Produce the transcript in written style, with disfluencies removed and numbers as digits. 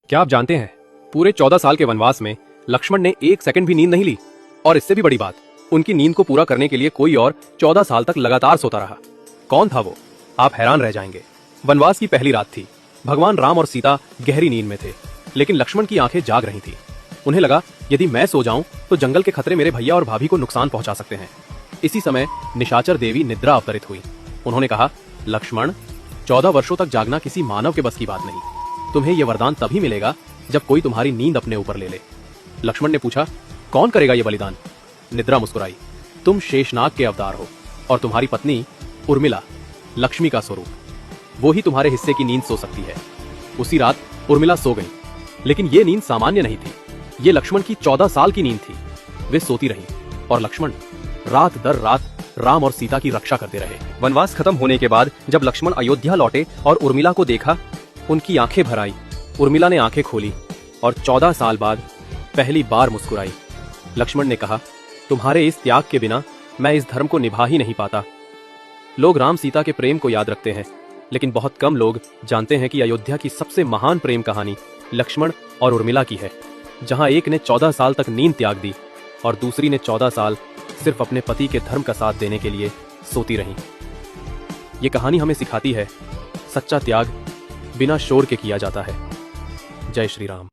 क्या आप जानते हैं, पूरे 14 साल के वनवास में लक्ष्मण ने एक सेकंड भी नींद नहीं ली। और इससे भी बड़ी बात, उनकी नींद को पूरा करने के लिए कोई और 14 साल तक लगातार सोता रहा। कौन था वो? आप हैरान रह जाएंगे। वनवास की पहली रात थी। भगवान राम और सीता गहरी नींद में थे, लेकिन लक्ष्मण की आंखें जाग रही थी। उन्हें लगा, यदि मैं सो जाऊं तो जंगल के खतरे मेरे भैया और भाभी को नुकसान पहुंचा सकते हैं। इसी समय निशाचर देवी निद्रा अवतरित हुई। उन्होंने कहा, लक्ष्मण, 14 वर्षों तक जागना किसी मानव के बस की बात नहीं। तुम्हें यह वरदान तभी मिलेगा जब कोई तुम्हारी नींद अपने ऊपर ले ले। लक्ष्मण ने पूछा, कौन करेगा यह बलिदान? निद्रा मुस्कुराई, तुम शेषनाग के अवतार हो और तुम्हारी पत्नी उर्मिला लक्ष्मी का स्वरूप, वो ही तुम्हारे हिस्से की नींद सो सकती है। उसी रात उर्मिला सो गई, लेकिन ये नींद सामान्य नहीं थी। ये लक्ष्मण की 14 साल की नींद थी। वे सोती रहीं और लक्ष्मण रात दर रात राम और सीता की रक्षा करते रहे। वनवास खत्म होने के बाद जब लक्ष्मण अयोध्या लौटे और उर्मिला को देखा, उनकी आंखें भर आई। उर्मिला ने आंखें खोली और 14 साल बाद पहली बार मुस्कुराई। लक्ष्मण ने कहा, तुम्हारे इस त्याग के बिना मैं इस धर्म को निभा ही नहीं पाता। लोग राम सीता के प्रेम को याद रखते हैं, लेकिन बहुत कम लोग जानते हैं कि अयोध्या की सबसे महान प्रेम कहानी लक्ष्मण और उर्मिला की है, जहां एक ने 14 साल तक नींद त्याग दी और दूसरी ने 14 साल सिर्फ अपने पति के धर्म का साथ देने के लिए सोती रहीं। ये कहानी हमें सिखाती है, सच्चा त्याग बिना शोर के किया जाता है। जय श्री राम।